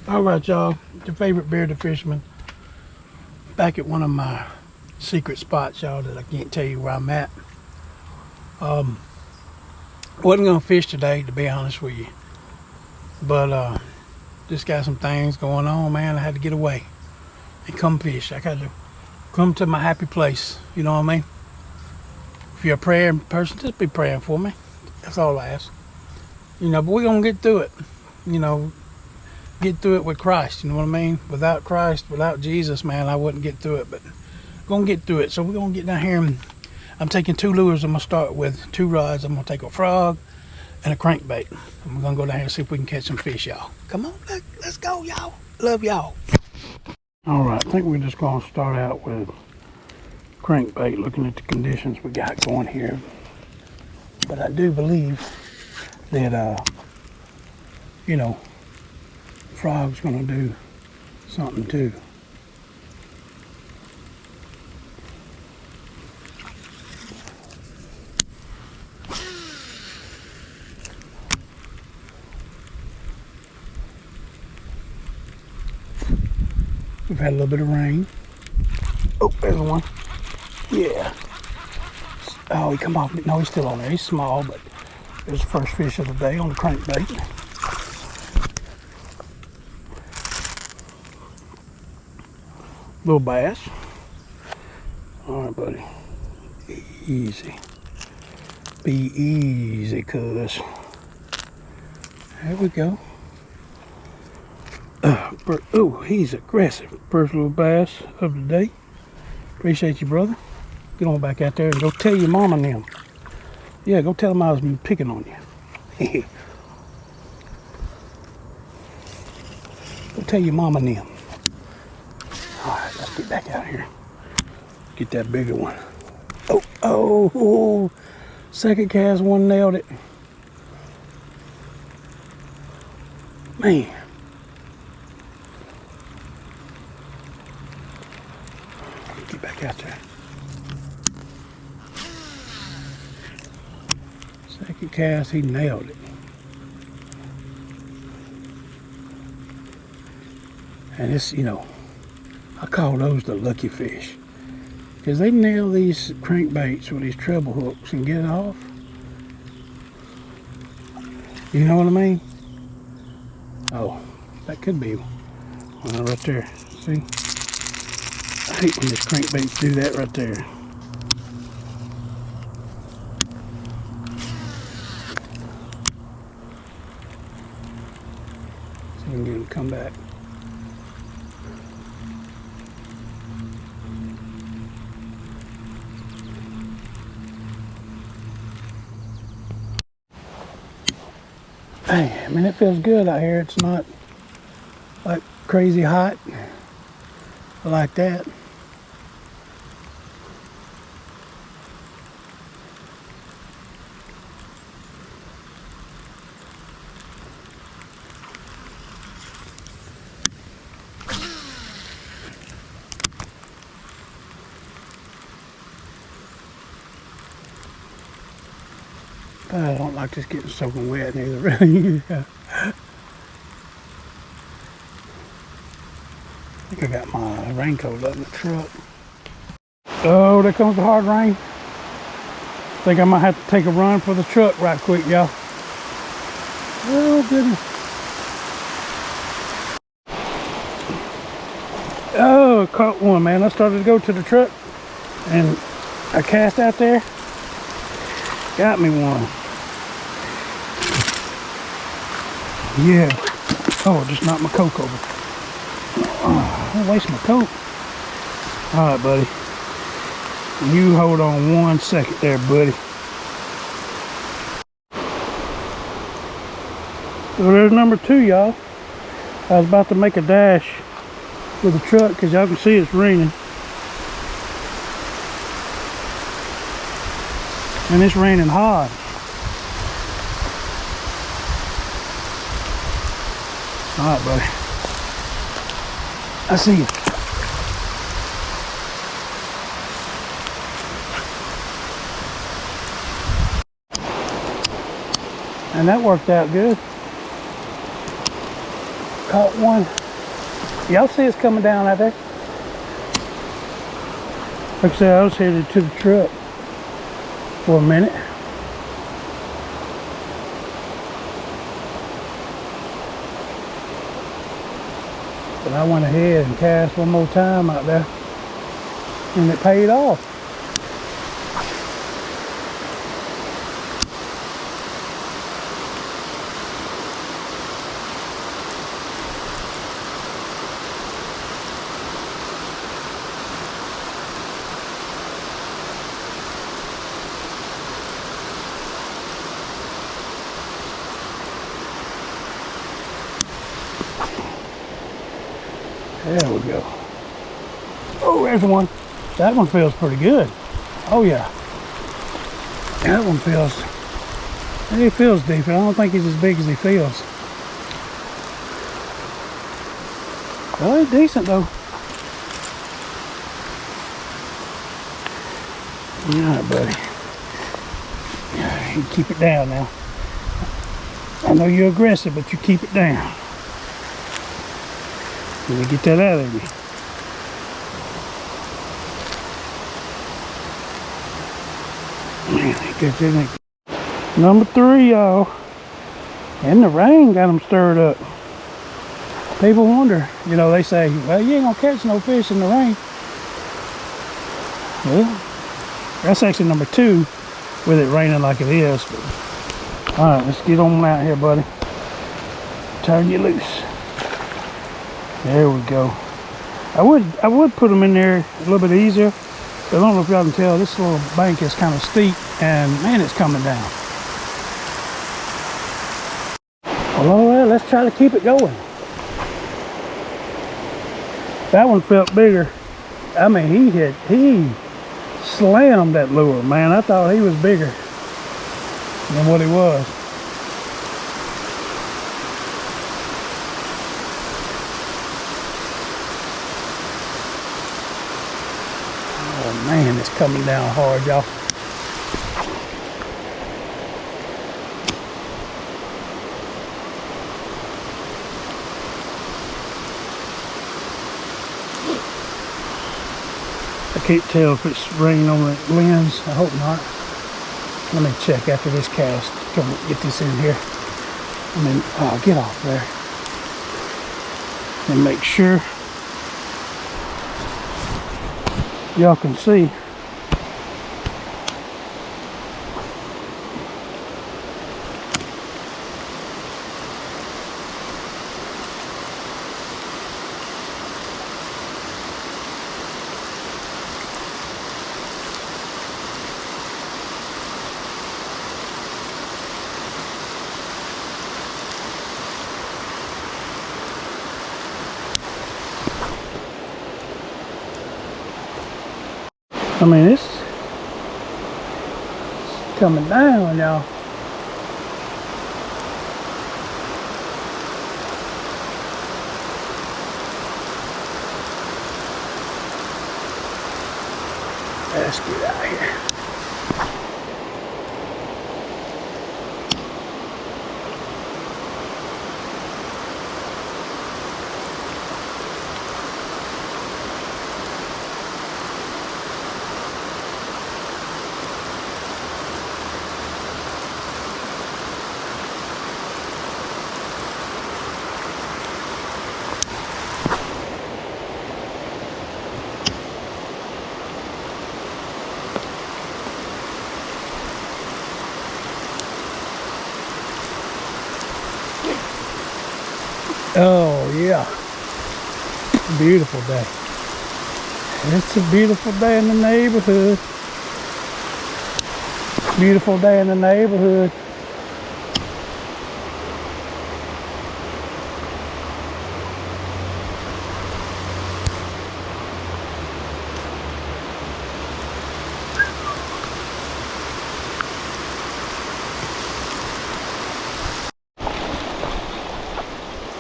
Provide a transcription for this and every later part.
All right, y'all. Your favorite bearded fisherman. Back at one of my secret spots, y'all, that I can't tell you where I'm at. Wasn't gonna fish today, to be honest with you, but just got some things going on, man. I had to get away and come fish. I got to come to my happy place. You know what I mean? If you're a praying person, just be praying for me. That's all I ask. But we're gonna get through it. You know, get through it with Christ. You know what I mean? Without Christ, without Jesus, man, I wouldn't get through it. But gonna get through it. So we're gonna get down here, and I'm taking 2 lures. I'm gonna start with 2 rods. I'm gonna take a frog and a crankbait. And we're gonna go down here and see if we can catch some fish, y'all. Come on, let's go, y'all. Love y'all. All right, I think we're just gonna start out with crankbait, looking at the conditions we got going here. But I do believe that frog's gonna do something too. We've had a little bit of rain. Oh, there's one. Yeah. Oh, he come off. No, he's still on there. He's small, but there's the first fish of the day on the crankbait. Little bass. All right, buddy. Easy. Be easy, cuz. There we go. Oh, he's aggressive. First little bass of the day. Appreciate you, brother. Get on back out there and go tell your mama and them. Yeah, go tell them I was picking on you. Go tell your mama and them. Alright, let's get back out here. Get that bigger one. Oh, second cast, one nailed it. Man. Get back out there. Second cast, he nailed it. And it's, I call those the lucky fish. Because they nail these crankbaits with these treble hooks and get it off. You know what I mean? Oh, that could be one right there. See? I hate when these crankbaits do that right there. See if we can get him to come back. Hey, I mean, it feels good out here. It's not like crazy hot like that. But I don't like this getting soaking wet neither, really. I think I got my raincoat up in the truck. Oh, there comes the hard rain. Think I might have to take a run for the truck right quick, y'all. Oh, goodness. Oh, caught one, man. I started to go to the truck, and I cast out there. Got me one. Yeah. Oh, just knocked my coat over. Oh, don't waste my coat. All right, buddy. You hold on 1 second there, buddy. So there's number 2, y'all. I was about to make a dash with the truck because y'all can see it's raining. And it's raining hard. All right, buddy. I see you. And that worked out good. caught one. Y'all see it's coming down out there? Like I said, I was headed to the truck for a minute. But I went ahead and cast one more time out there, and it paid off. There we go. Oh, there's one. That one feels pretty good. Oh yeah. That one feels, he feels deep. I don't think he's as big as he feels. Well, he's decent though. Alright, buddy. You keep it down now. I know you're aggressive, but you keep it down. Let me get that out of you. Man, number 3, y'all. And the rain got them stirred up. People wonder, you know, they say, well, you ain't gonna catch no fish in the rain. Well, that's actually number 2 with it raining like it is. All right, let's get on out here, buddy. Turn you loose. There we go. I would put them in there a little bit easier. But I don't know if y'all can tell, this little bank is kind of steep, and man, it's coming down. Well, all right, let's try to keep it going. That one felt bigger. I mean, he slammed that lure, man. I thought he was bigger than what he was. Man, it's coming down hard, y'all. I can't tell if it's raining on the lens. I hope not. Let me check after this cast. Come on, get this in here. I mean, oh, get off there. And make sure y'all can see. I mean, it's coming down, y'all. Let's get out of here. Oh yeah, beautiful day. It's a beautiful day in the neighborhood. Beautiful day in the neighborhood.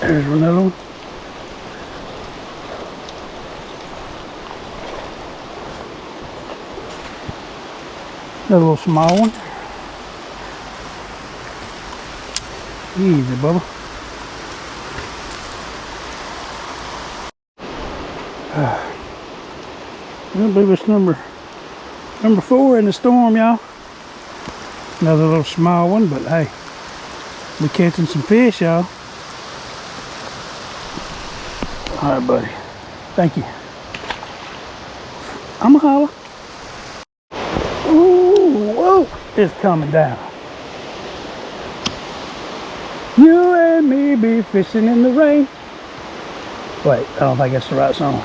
There's another one. Another little small one. Easy, Bubba. I believe it's number 4 in the storm, y'all. Another little small one, but hey, we're catching some fish, y'all. All right, buddy. Thank you. I'm a holler. Ooh, whoa, it's coming down. You and me be fishing in the rain. Wait, I don't think that's the right song.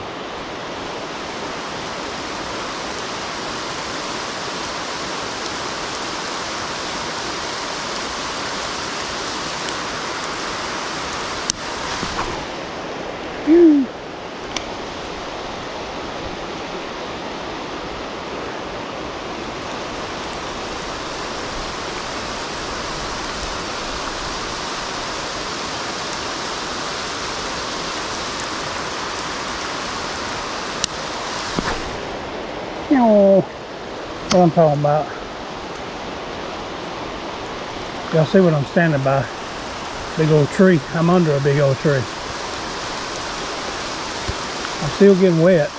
Phew. Oh, what I'm talking about. Y'all see what I'm standing by? Big old tree. I'm under a big old tree. I'm still getting wet.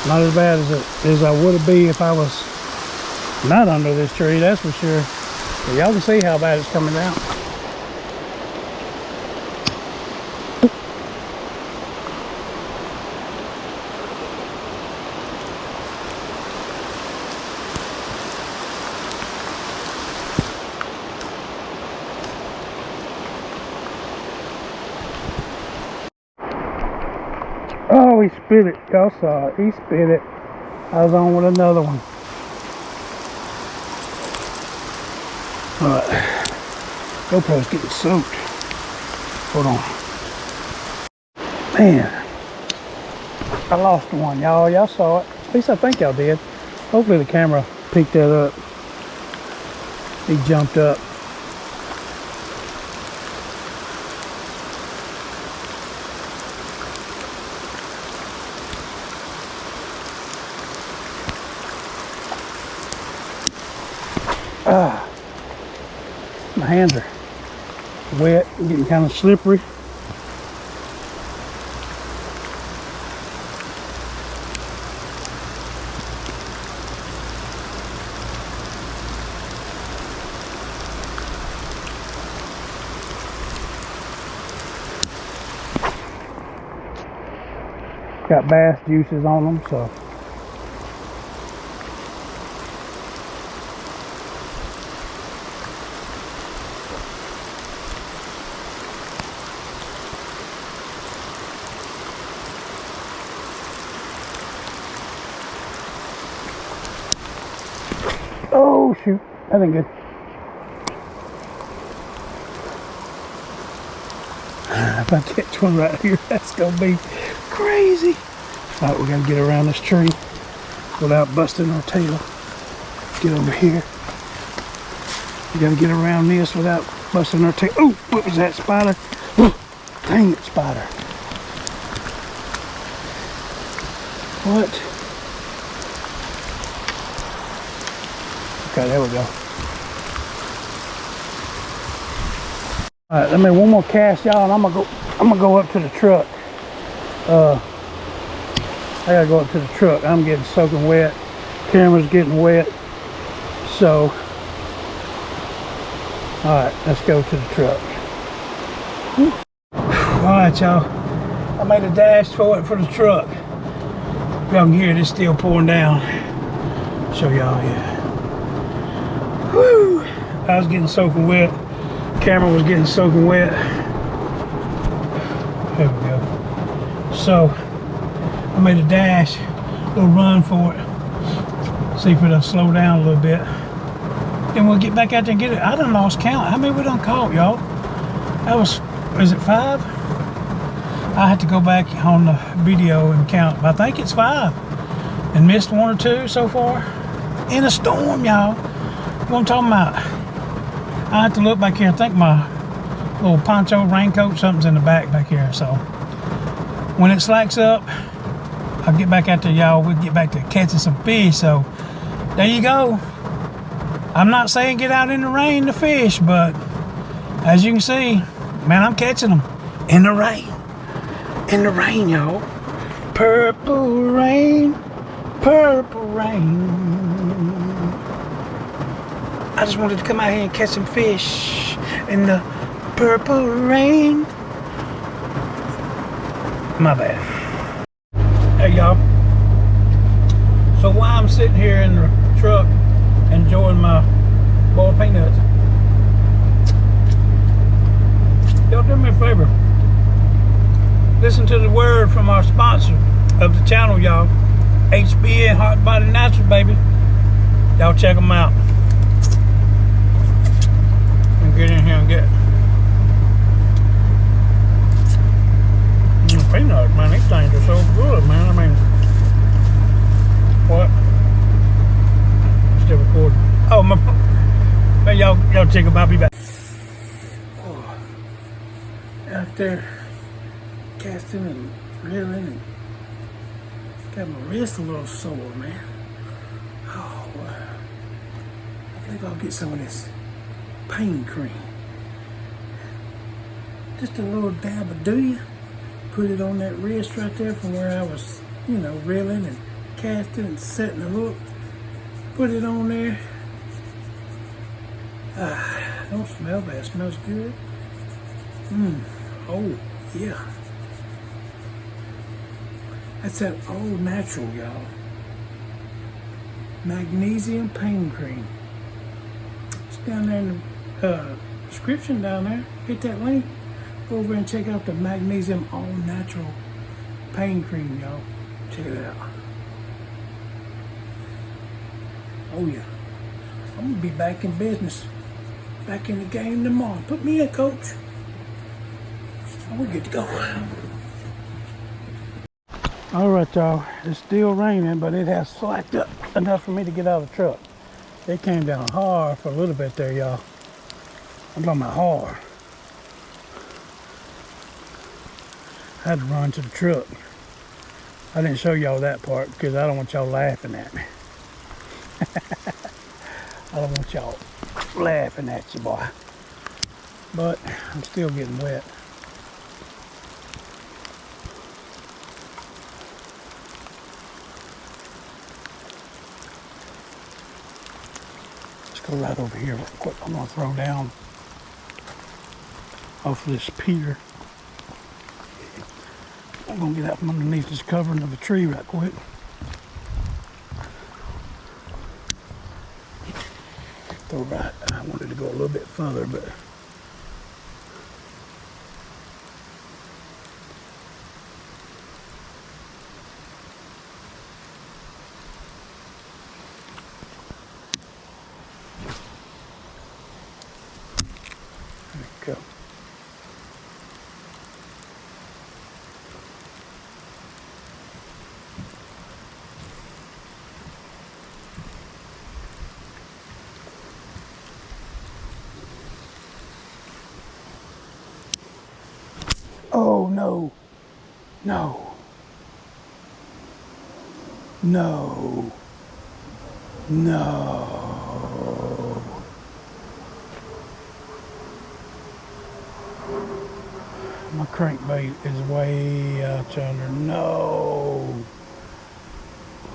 Not as bad as I would be if I was not under this tree, that's for sure. But y'all can see how bad it's coming down. Oh, he spit it. Y'all saw it. He spit it. I was on with another one. Alright. GoPro's getting soaked. Hold on. Man. I lost one, y'all. Y'all saw it. At least I think y'all did. Hopefully the camera picked that up. He jumped up. My hands are wet, getting kind of slippery. Got bass juices on them, so oh shoot, that ain't good. If I catch one right here, that's gonna be crazy. All right, we gotta get around this tree without busting our tail. Get over here. We gotta get around this without busting our tail. Oh, what was that, spider? Oh, dang it, spider. What? Okay, there we go. All right, let me one more cast, y'all, and I'm gonna go up to the truck. I gotta go up to the truck. I'm getting soaking wet. Camera's getting wet. So, all right, let's go to the truck. Whew. All right, y'all. I made a dash for the truck. Y'all can hear it, it's still pouring down. Show y'all, yeah. Woo! I was getting soaking wet. Camera was getting soaking wet. There we go. So I made a dash, a little run for it. See if it'll slow down a little bit. Then we'll get back out there and get it. I done lost count. How many we done caught, y'all? That was it 5? I had to go back on the video and count, but I think it's 5. And missed 1 or 2 so far. In a storm, y'all. What I'm talking about. I have to look back here. I think my little poncho raincoat, something's in the back here. So when it slacks up, I'll get back out there, y'all. We'll get back to catching some fish. So there you go. I'm not saying get out in the rain to fish, but as you can see, man, I'm catching them in the rain. in the rain, y'all. Purple rain, purple rain. I just wanted to come out here and catch some fish in the purple rain. My bad. Hey, y'all. So while I'm sitting here in the truck enjoying my boiled peanuts, y'all do me a favor. Listen to the word from our sponsor of the channel, y'all. HBN Heart Body Natural, baby. Y'all check them out. And get in here and get peanuts, man. These things are so good, man. I mean, what? Still recording. Oh, my. Man, y'all check them out. I'll be back. Oh, out there casting and reeling and got my wrist a little sore, man. Oh, I think I'll get some of this pain cream. Just a little dab of do-ya. Put it on that wrist right there from where I was, you know, reeling and casting and setting the hook. Put it on there. Don't smell bad. Smells good. Oh, yeah. That's that all natural, y'all. Magnesium pain cream. It's down there in the description down there. Hit that link. Go over and check out the Magnesium all natural pain cream, y'all. Check it out. Oh yeah. I'm gonna be back in business. Back in the game tomorrow. Put me in, coach. We're good to go. All right, y'all. It's still raining, but it has slacked up enough for me to get out of the truck. It came down hard for a little bit there, y'all. I'm talking about hard. I had to run to the truck. I didn't show y'all that part because I don't want y'all laughing at me. I don't want y'all laughing at you, boy. But I'm still getting wet. Let's go right over here real quick. I'm gonna throw down off of this pier. I'm gonna get out from underneath this covering of a tree right quick. Throw right. I wanted to go a little bit further, but there we go. Oh no, no, no, no. My crankbait is way out yonder. No.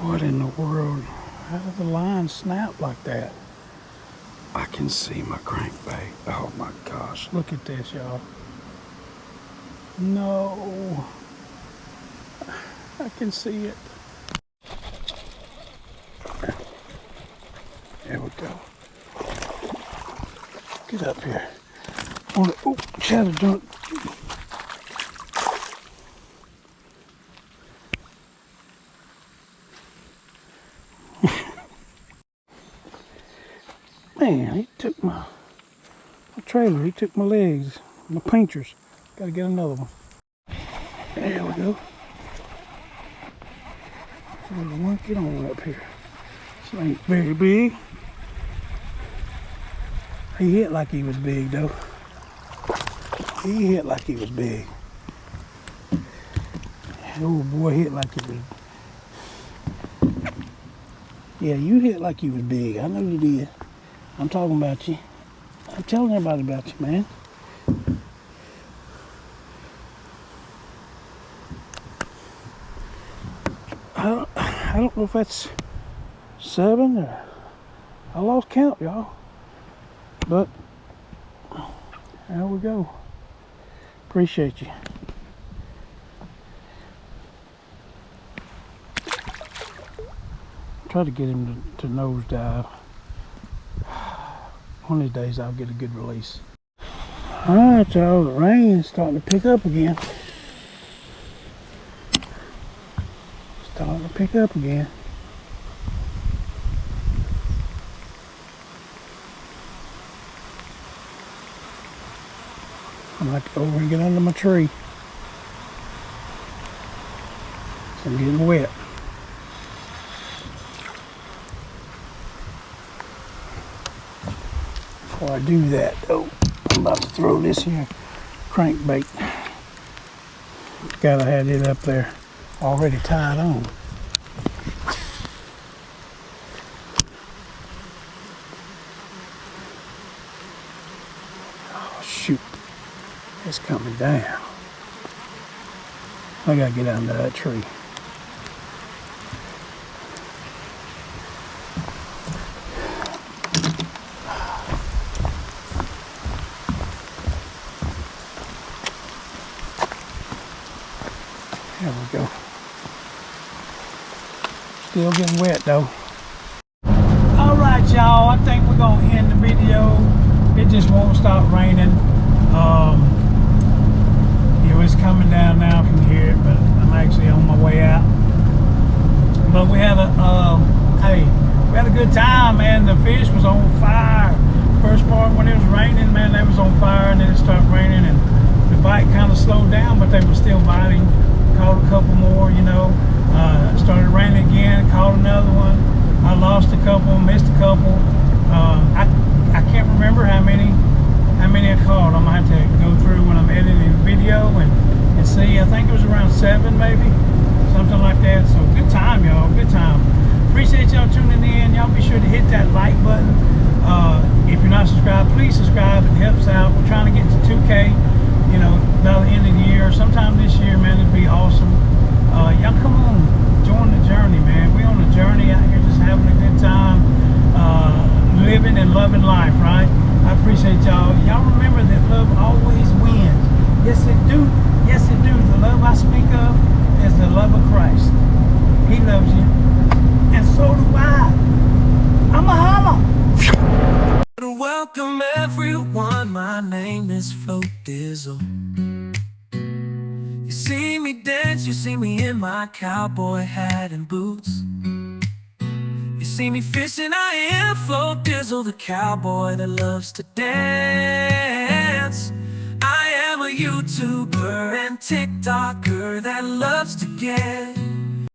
What in the world? How did the line snap like that? I can see my crankbait. Oh my gosh, look at this, y'all. No, I can see it. There we go. Get up here. Oh, shadow junk. Man, he took my trailer. He took my legs, my pinchers. Gotta get another one. There we go. Get on up here. This ain't very big. He hit like he was big though. He hit like he was big. Oh boy, hit like he was. Yeah, you hit like you was big. I know you did. I'm talking about you. I'm telling everybody about you, man. I don't know if that's 7 or I lost count, y'all. But there we go. Appreciate you. Try to get him to nosedive. One of these days I'll get a good release. Alright, y'all, the rain's starting to pick up again. Starting to pick up again. I'm gonna have to go over and get under my tree. I'm getting wet. Before I do that, though, I'm about to throw this here crankbait. Gotta have it up there already tied on. Oh shoot, it's coming down. I gotta get under that tree. There we go. Still getting wet though. Alright y'all, I think we're gonna end the video. It just won't stop raining. It was coming down now from here, but I'm actually on my way out. But we had a good time, man. The fish was on fire. First part when it was raining, man, they was on fire, and then it started raining and the bite kind of slowed down, but they were still biting. Caught a couple more, you know. Started raining again, caught another one. I lost a couple, missed a couple. I can't remember how many I caught. I'm gonna have to go through when I'm editing the video and see. I think it was around 7 maybe, something like that. So good time, y'all, good time. Appreciate y'all tuning in. Y'all be sure to hit that like button. If you're not subscribed, please subscribe. It helps out. We're trying to get to 2K, you know, by the end of the year. Sometime this year, man, it'd be awesome. Y'all come on, join the journey, man. We on a journey out here, just having a good time, living and loving life, right? I appreciate y'all. Y'all remember that love always wins. Yes, it do. Yes, it do. The love I speak of is the love of Christ. He loves you, and so do I. I'm a holla. Welcome everyone, my name is Flo Dizzle. You see me dance, you see me in my cowboy hat and boots. You see me fishing, I am Flo Dizzle, the cowboy that loves to dance. I am a YouTuber and TikToker that loves to get